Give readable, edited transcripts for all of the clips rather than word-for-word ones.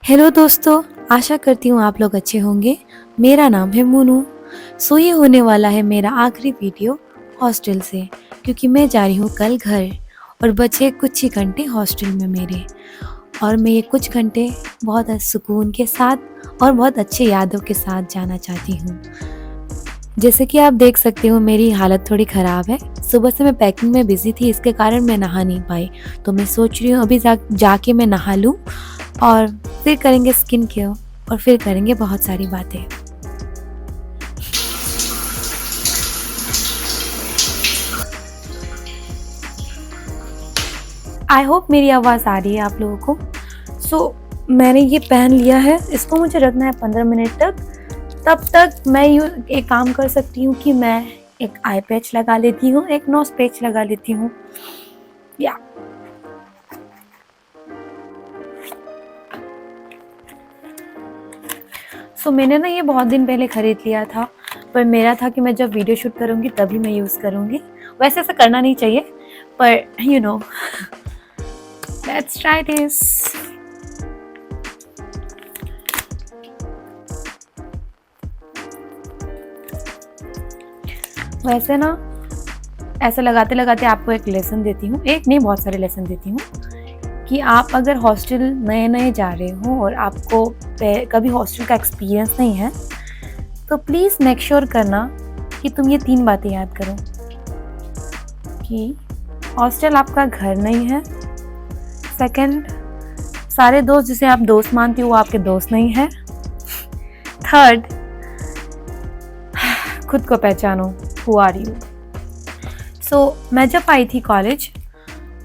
Hello दोस्तों, आशा करती हूँ आप लोग अच्छे होंगे। मेरा नाम है मोनू। ये होने वाला है मेरा आखिरी वीडियो हॉस्टल से, क्योंकि मैं जा रही हूँ कल घर और बचे कुछ ही घंटे हॉस्टल में मेरे। और मैं ये कुछ घंटे बहुत सुकून के साथ और बहुत अच्छे यादों के साथ जाना चाहती हूँ। जैसे कि आप देख सकते हो मेरी हालत थोड़ी ख़राब है। सुबह से मैं पैकिंग में बिज़ी थी, इसके कारण मैं नहा नहीं पाई। तो मैं सोच रही हूँ अभी जाके मैं नहा लूँ और फिर करेंगे स्किन केयर और फिर करेंगे बहुत सारी बातें। आई होप मेरी आवाज़ आ रही है आप लोगों को। मैंने ये पहन लिया है, इसको मुझे रखना है 15 मिनट तक। तब तक मैं एक काम कर सकती हूँ कि मैं एक आई पैच लगा लेती हूँ, एक नोज पैच लगा लेती हूँ। या मैंने ना ये बहुत दिन पहले ख़रीद लिया था, पर मेरा था कि मैं जब वीडियो शूट करूँगी तभी मैं यूज़ करूँगी। वैसे ऐसा करना नहीं चाहिए, पर you know, let's try this. वैसे ना ऐसा लगाते लगाते आपको एक लेसन देती हूँ, एक नहीं बहुत सारे लेसन देती हूँ कि आप अगर हॉस्टल नए नए जा रहे हो और आपको कभी हॉस्टल का एक्सपीरियंस नहीं है, तो प्लीज़ मेक श्योर करना कि तुम ये 3 बातें याद करो कि हॉस्टल आपका घर नहीं है। सेकंड, सारे दोस्त जिसे आप दोस्त मानती हो वो आपके दोस्त नहीं है। थर्ड, खुद को पहचानो, हु आर यू। मैं जब आई थी कॉलेज,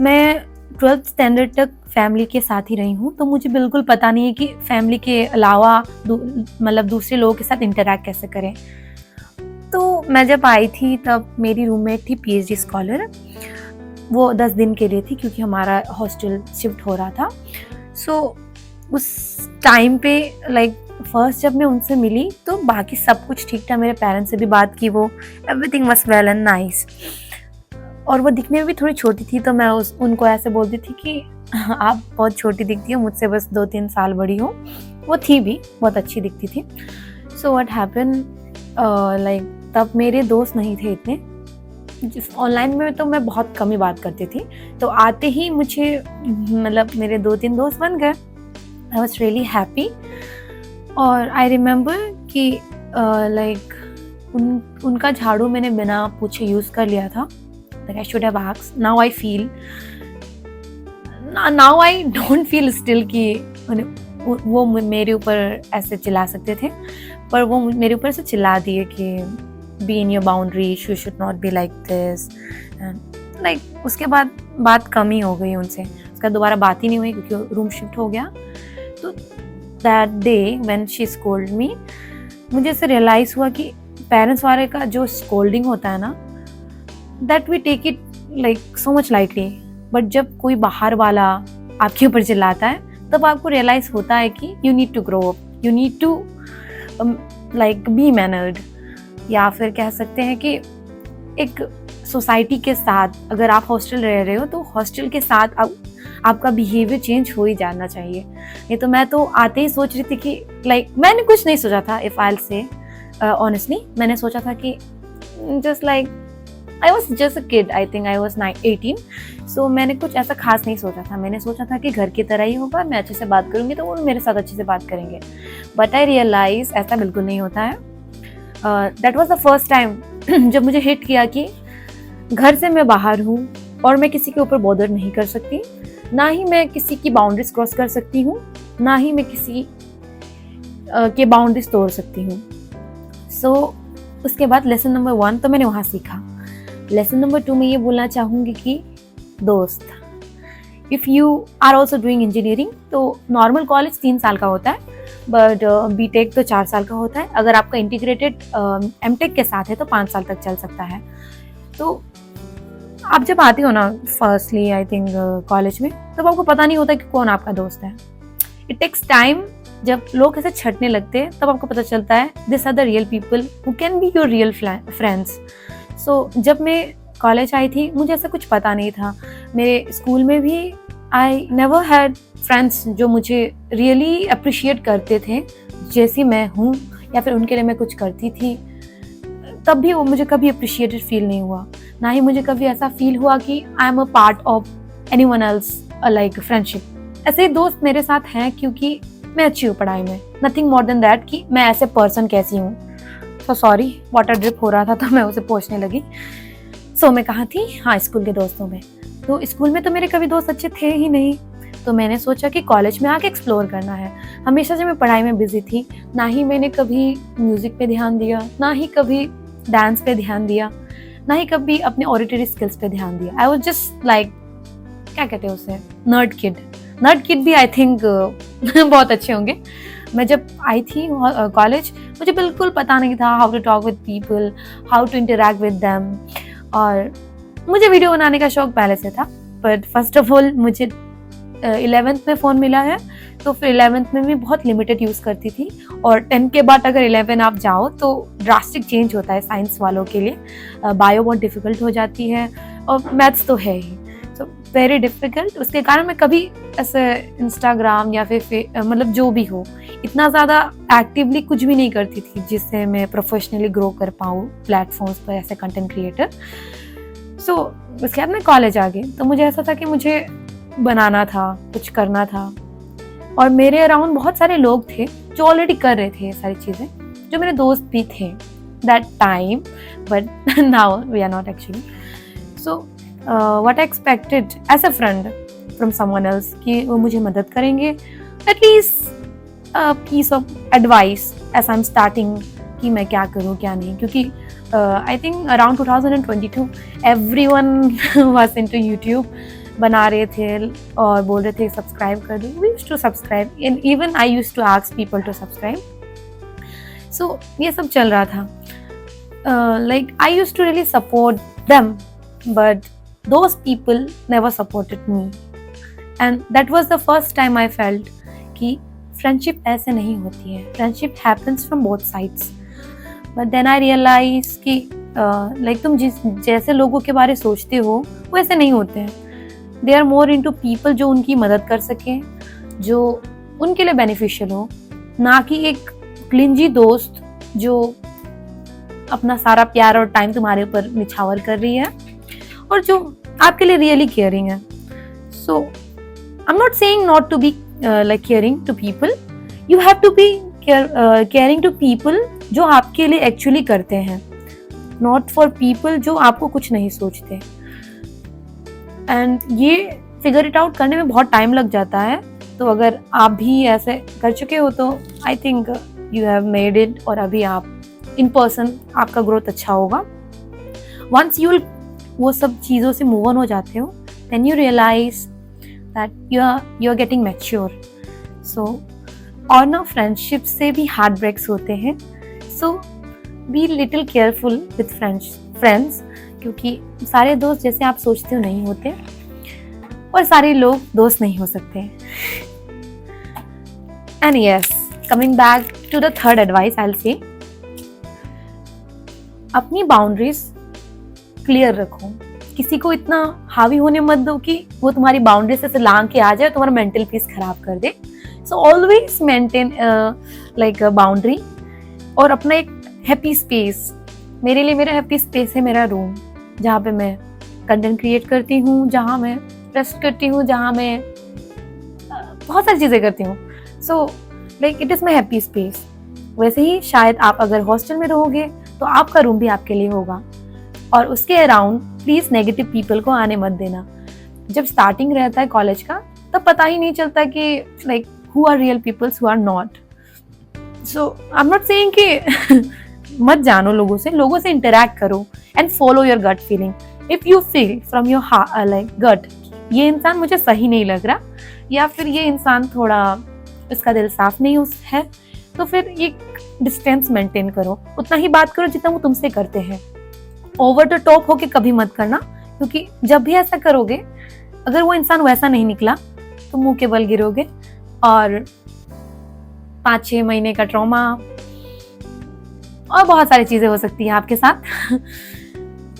मैं 12th स्टैंडर्ड तक फैमिली के साथ ही रही हूँ, तो मुझे बिल्कुल पता नहीं है कि फैमिली के अलावा मतलब दूसरे लोगों के साथ इंटरैक्ट कैसे करें। तो मैं जब आई थी तब मेरी रूममेट थी पीएचडी स्कॉलर। वो 10 दिन के लिए थी क्योंकि हमारा हॉस्टल शिफ्ट हो रहा था। उस टाइम पे फर्स्ट जब मैं उनसे मिली तो बाकी सब कुछ ठीक था। मेरे पेरेंट्स से भी बात की, वो everything was well and nice. और वो दिखने में भी थोड़ी छोटी थी, तो मैं उनको ऐसे बोलती थी कि आप बहुत छोटी दिखती हो, मुझसे बस 2-3 साल बड़ी हो। वो थी भी, बहुत अच्छी दिखती थी। व्हाट हैपन, तब मेरे दोस्त नहीं थे इतने। ऑनलाइन में तो मैं बहुत कम ही बात करती थी, तो आते ही मुझे मेरे 2-3 दोस्त बन गए। I was really happy. और आई रिमेम्बर कि उनका झाड़ू मैंने बिना पूछे यूज़ कर लिया था। I should have asked. Now I don't feel still कि वो मेरे ऊपर ऐसे चिल्ला सकते थे, पर वो मेरे ऊपर से चिल्ला दिए कि be in your boundaries, you should not be like this. उसके बाद बात कम ही हो गई उनसे, उसका दोबारा बात ही नहीं हुई क्योंकि रूम शिफ्ट हो गया। तो that day when she scolded me, मुझे ऐसे रियलाइज़ हुआ कि पेरेंट्स वाले का जो स्कोल्डिंग होता है ना, that we take it so much lightly, but जब कोई बाहर वाला आपके ऊपर चिल्लाता है तब आपको रियलाइज होता है कि you need to grow up, you need to be mannered। या फिर कह सकते हैं कि एक सोसाइटी के साथ अगर आप हॉस्टल रह रहे हो तो हॉस्टल के साथ आपका बिहेवियर चेंज हो ही जाना चाहिए। नहीं तो मैं तो आते ही सोच रही थी कि मैंने कुछ नहीं सोचा था, इफ आई से ऑनेस्टली मैंने सोचा था कि just I was just a kid, I think I was 18, so मैंने कुछ ऐसा खास नहीं सोचा था। मैंने सोचा था कि घर की तरह ही होगा, मैं अच्छे से बात करूँगी तो वो मेरे साथ अच्छे से बात करेंगे। बट आई रियलाइज ऐसा बिल्कुल नहीं होता है। That was the first time जब मुझे हिट किया कि घर से मैं बाहर हूँ और मैं किसी के ऊपर बॉदर नहीं कर सकती, ना ही मैं किसी की बाउंड्रीज क्रॉस कर सकती हूँ, ना ही मैं किसी के बाउंड्रीज तोड़ सकती हूँ। उसके बाद लेसन नंबर 1 तो मैंने वहाँ सीखा। लेसन नंबर 2 में ये बोलना चाहूँगी कि दोस्त, if you are also doing engineering, तो नॉर्मल कॉलेज 3 साल का होता है, बट बीटेक तो 4 साल का होता है। अगर आपका इंटीग्रेटेड एमटेक के साथ है तो 5 साल तक चल सकता है। तो आप जब आते हो ना फर्स्टली आई थिंक कॉलेज में, तब आपको पता नहीं होता कि कौन आपका दोस्त है। It takes time. जब लोग ऐसे छटने लगते हैं तब आपको पता चलता है this are the real people who can be your real friends. जब मैं कॉलेज आई थी मुझे ऐसा कुछ पता नहीं था। मेरे स्कूल में भी आई नेवर हैड फ्रेंड्स जो मुझे रियली अप्रिशिएट करते थे जैसी मैं हूँ, या फिर उनके लिए मैं कुछ करती थी, तब भी वो मुझे कभी अप्रिशिएटेड फील नहीं हुआ। ना ही मुझे कभी ऐसा फील हुआ कि I am a part of anyone else like friendship. ऐसे दोस्त मेरे साथ हैं क्योंकि मैं अच्छी हूँ पढ़ाई में, नथिंग मोर देन दैट कि मैं ऐसे पर्सन कैसी हूँ। तो सॉरी, वाटर ड्रिप हो रहा था तो मैं उसे पोंछने लगी। सो मैं कहाँ थी? हाँ, स्कूल के दोस्तों में। तो स्कूल में तो मेरे कभी दोस्त अच्छे थे ही नहीं, तो मैंने सोचा कि कॉलेज में आके एक्सप्लोर करना है। हमेशा से मैं पढ़ाई में बिजी थी, ना ही मैंने कभी म्यूजिक पे ध्यान दिया, ना ही कभी डांस पे ध्यान दिया, ना ही कभी अपने ऑडिटरी स्किल्स पे ध्यान दिया। आई वाज जस्ट लाइक, क्या कहते हैं उसे, नर्ड किड। नर्ड किड भी आई थिंक बहुत अच्छे होंगे। मैं जब आई थी कॉलेज, मुझे बिल्कुल पता नहीं था how to talk with people, how to interact with them. और मुझे वीडियो बनाने का शौक पहले से था, बट फर्स्ट ऑफ ऑल मुझे 11th में फ़ोन मिला है, तो फिर 11th में भी बहुत लिमिटेड यूज़ करती थी। और 10 के बाद अगर 11 आप जाओ तो ड्रास्टिक चेंज होता है साइंस वालों के लिए। बायो बहुत डिफ़िकल्ट हो जाती है और मैथ्स तो है ही, सो वेरी डिफ़िकल्ट। उसके कारण मैं कभी ऐसे इंस्टाग्राम या फिर मतलब जो भी हो, इतना ज़्यादा एक्टिवली कुछ भी नहीं करती थी जिससे मैं प्रोफेशनली ग्रो कर पाऊँ प्लेटफॉर्म्स पर एज ए कंटेंट क्रिएटर। सो उसके बाद मैं कॉलेज आ गई, तो मुझे ऐसा था कि मुझे बनाना था, कुछ करना था। और मेरे अराउंड बहुत सारे लोग थे जो ऑलरेडी कर रहे थे ये सारी चीज़ें, जो मेरे दोस्त भी थे that time, but now we are not actually. So what I expected as a friend from someone else कि वो मुझे मदद करेंगे, at least piece of advice as I am starting कि मैं क्या करूँ क्या नहीं। क्योंकि I think around 2022 everyone was into YouTube, बना रहे थे और बोल रहे थे सब्सक्राइब कर दो। We used to subscribe and even I used to ask people to subscribe. So ये सब चल रहा था। Like I used to really support them, but those people never supported me, and that was the first time I felt कि friendship ऐसे नहीं होती है। Friendship happens from both sides, but then I realize कि like तुम जैसे लोगों के बारे सोचते हो वो ऐसे नहीं होते हैं। They are more into people जो उनकी मदद कर सकें, जो उनके लिए बेनिफिशियल हो, ना कि एक क्लिंजी दोस्त जो अपना सारा प्यार और टाइम तुम्हारे ऊपर निछावर कर रही है और जो आपके लिए रियली केयरिंग है। So I am not saying not to be like caring to people, you have to be caring to people जो आपके लिए एक्चुअली करते हैं, नॉट फॉर पीपल जो आपको कुछ नहीं सोचते। एंड ये फिगर इट आउट करने में बहुत टाइम लग जाता है। तो अगर आप भी ऐसे कर चुके हो तो I think you have made it, और अभी आप इन पर्सन आपका ग्रोथ अच्छा होगा। वंस यू वो सब चीज़ों से मूव ऑन हो जाते हो, then you realize that you are getting mature. So और ना फ्रेंडशिप से भी हार्ट ब्रेक्स होते हैं, so be little careful with friends, क्योंकि सारे दोस्त जैसे आप सोचते हो नहीं होते, और सारे लोग दोस्त नहीं हो सकते। And yes, coming back to the third advice, I will say अपनी बाउंड्रीज क्लियर रखो। किसी को इतना हावी होने मत दो कि वो तुम्हारी बाउंड्री से लांग के आ जाए, तुम्हारा मेंटल पीस खराब कर दे। So always maintain like boundary, और अपना एक हैप्पी स्पेस। मेरे लिए मेरा हैप्पी स्पेस है मेरा रूम, जहाँ पे मैं कंटेंट क्रिएट करती हूँ, जहाँ मैं रेस्ट करती हूँ, जहाँ मैं बहुत सारी चीज़ें करती हूँ। So like it is my happy space. वैसे ही शायद आप अगर हॉस्टल में रहोगे तो आपका रूम भी आपके लिए होगा, और उसके अराउंड प्लीज़ नेगेटिव पीपल को आने मत देना। जब स्टार्टिंग रहता है कॉलेज का, तब पता ही नहीं चलता कि like who are real peoples, who are not. So I am not saying कि मत जानो लोगों से इंटरैक्ट करो and follow your gut feeling. If you feel from your like gut ये इंसान मुझे सही नहीं लग रहा, या फिर ये इंसान थोड़ा इसका दिल साफ नहीं है, तो फिर ये डिस्टेंस मेंटेन करो। उतना ही बात करो जितना वो तुमसे करते हैं। ओवर द टॉप होके कभी मत करना, क्योंकि जब भी ऐसा करोगे, अगर वो इंसान वैसा नहीं निकला तो मुंह के बल गिरोगे, और 5-6 महीने का ट्रॉमा और बहुत सारी चीजें हो सकती हैं आपके साथ।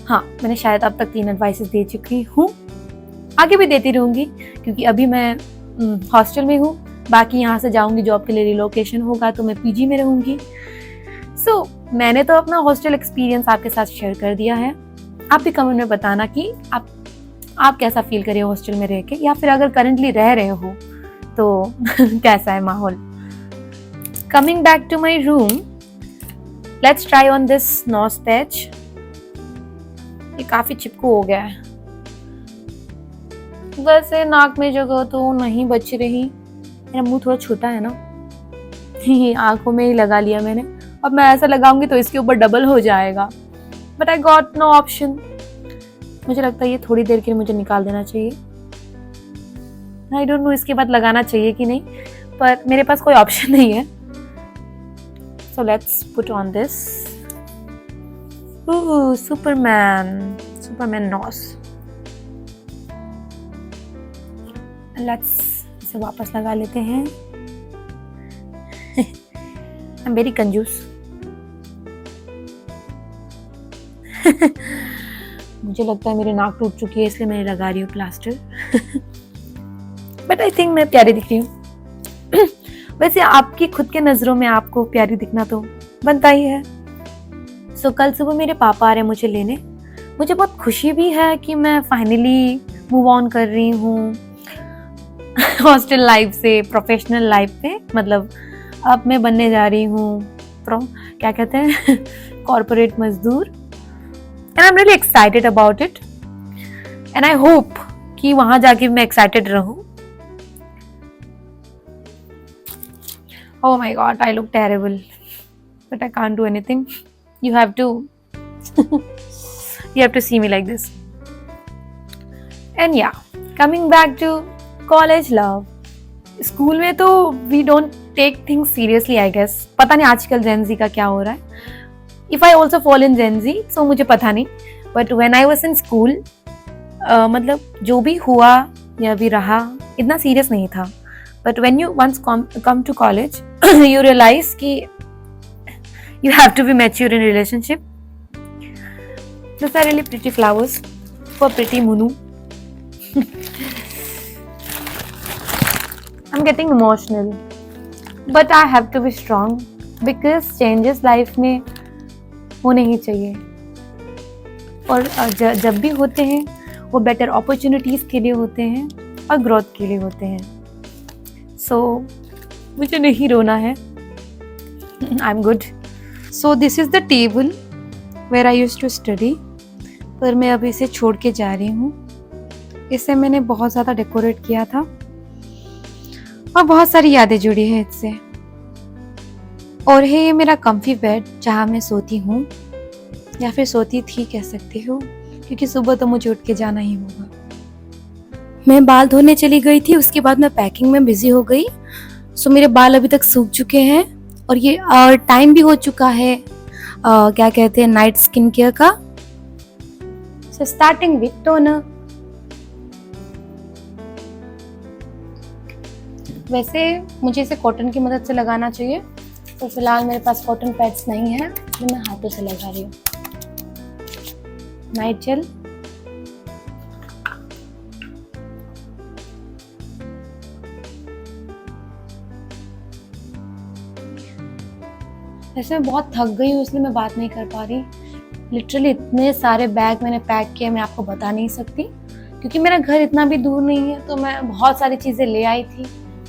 हाँ, मैंने शायद अब तक 3 एडवाइसेस दे चुकी हूँ। आगे भी देती रहूँगी, क्योंकि अभी मैं हॉस्टल में हूँ। बाकी यहाँ से जाऊँगी जॉब के लिए, रिलोकेशन होगा तो मैं पीजी में रहूँगी। सो मैंने तो अपना हॉस्टल एक्सपीरियंस आपके साथ शेयर कर दिया है। आप भी कमेंट में बताना कि आप कैसा फील कर रहे हो हॉस्टल में रह के, या फिर अगर करंटली रह रहे हो तो कैसा है माहौल। Coming back to my room, let's try on this nose patch. ये काफी चिपकू हो गया है। वैसे नाक में जगह तो नहीं बच रही, मेरा मुंह थोड़ा छोटा है ना, आंखों में ही लगा लिया मैंने। अब मैं ऐसा लगाऊंगी तो इसके ऊपर डबल हो जाएगा, but I got no option. मुझे लगता है ये थोड़ी देर के लिए मुझे निकाल देना चाहिए। आई डोंट नो इसके बाद लगाना चाहिए कि नहीं, पर मेरे पास कोई ऑप्शन नहीं है। So let's put on this Superman nose. Let's इसे वापस लगा लेते हैं। आई एम वेरी कंजूस। मुझे लगता है मेरी नाक टूट चुकी है, इसलिए मैं लगा रही हूँ प्लास्टर। बट आई थिंक मैं प्यारी दिख रही हूँ। वैसे आपकी खुद के नजरों में आपको प्यारी दिखना तो बनता ही है। सो कल सुबह मेरे पापा आ रहे हैं मुझे लेने। मुझे बहुत खुशी भी है कि मैं फाइनली मूव ऑन कर रही हूँ हॉस्टल लाइफ से प्रोफेशनल लाइफ पे। मतलब अब मैं बनने जा रही हूँ क्या कहते हैं कॉर्पोरेट मजदूर। And I am really excited about it, and I hope कि वहां जाके मैं एक्साइटेड रहूं। Oh my God, I look terrible, but I can't do anything. You have to see me like this. And yeah, coming back to college love. School में तो we don't take things seriously, I guess. पता नहीं आजकल Gen Z का क्या हो रहा है। If I also fall in Gen Z, so मुझे पता नहीं। But when I was in school, मतलब जो भी हुआ या भी रहा इतना सीरियस नहीं था। But when you once come to college, you realize कि you have to be mature in relationship. Those are really pretty flowers for pretty Munu. I'm getting emotional, but I have to be strong because changes life में होने ही चाहिए, और जब भी होते हैं वो बेटर अपॉर्चुनिटीज के लिए होते हैं और ग्रोथ के लिए होते हैं। सो मुझे नहीं रोना है, I am good. So this is the table where I used to study, पर मैं अभी इसे छोड़ के जा रही हूँ। इसे मैंने बहुत ज़्यादा डेकोरेट किया था और बहुत सारी यादें जुड़ी हैं इससे। और है ये मेरा कम्फी बेड जहाँ मैं सोती हूँ, या फिर सोती थी कह सकते हो, क्योंकि सुबह तो मुझे उठ के जाना ही होगा। मैं बाल धोने चली गई थी, उसके बाद मैं पैकिंग में बिजी हो गई। सो मेरे बाल अभी तक सूख चुके हैं और ये टाइम भी हो चुका है क्या कहते हैं नाइट स्किन केयर का। So starting with toner. वैसे मुझे इसे कॉटन की मदद से लगाना चाहिए, तो फिलहाल मेरे पास कॉटन पैड्स नहीं है, तो मैं हाथों से लगा रही हूँ। नाइट जेल, वैसे मैं बहुत थक गई हूँ इसलिए मैं बात नहीं कर पा रही। लिटरली इतने सारे बैग मैंने पैक किए, मैं आपको बता नहीं सकती, क्योंकि मेरा घर इतना भी दूर नहीं है। तो मैं बहुत सारी चीज़ें ले आई थी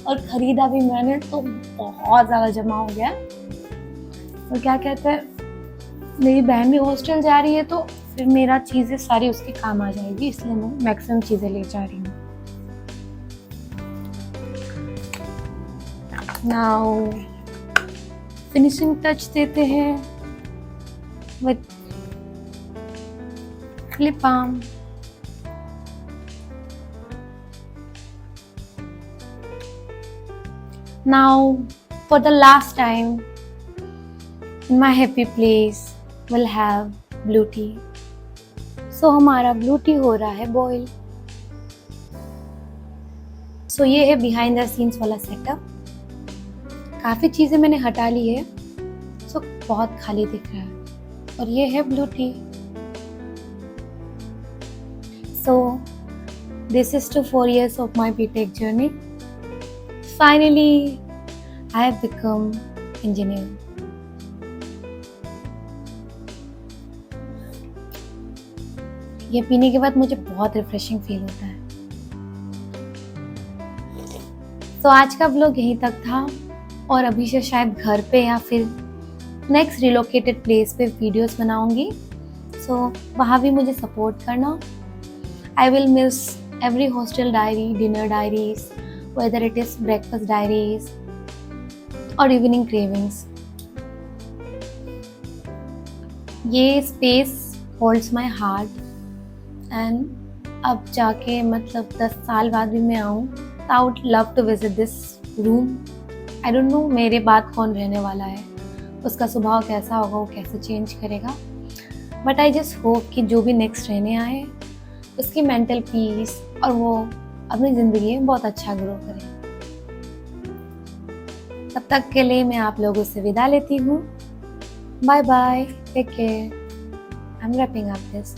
और ख़रीदा भी मैंने, तो बहुत ज़्यादा जमा हो गया। और क्या कहते हैं, मेरी बहन भी हॉस्टल जा रही है, तो फिर मेरा चीज़ें सारी उसके काम आ जाएगी, इसलिए मैं मैक्सिमम चीज़ें ले जा रही हूँ। नाउ फिनिशिंग टच देते हैं with lip balm. Now, for the last time, in my happy place, we'll have blue tea. So हमारा blue tea हो रहा है बॉयल। So ये है behind the scenes वाला सेटअप। काफ़ी चीज़ें मैंने हटा ली है, so बहुत खाली दिख रहा है। और ये है blue T. So This is to 4 years of my BTech journey. Finally, I have become engineer. ये पीने के बाद मुझे बहुत रिफ्रेशिंग फील होता है। तो आज का व्लॉग यहीं तक था और अभी से शायद घर पे या फिर नेक्स्ट रिलोकेटेड प्लेस पे वीडियोस बनाऊंगी। सो वहाँ भी मुझे सपोर्ट करना। I will miss every hostel diary, dinner diaries, whether it is breakfast diaries or evening cravings. ये space holds my heart and अब जाके मतलब 10 साल बाद भी मैं आऊँ तो I would love to visit this room. I don't know मेरे बाद कौन रहने वाला है, उसका स्वभाव कैसा होगा, वो कैसे चेंज करेगा, बट आई जस्ट होप कि जो भी नेक्स्ट रहने आए उसकी मेंटल पीस और वो अपनी ज़िंदगी में बहुत अच्छा ग्रो करे। तब तक के लिए मैं आप लोगों से विदा लेती हूँ। Bye bye, take care, I am wrapping up this.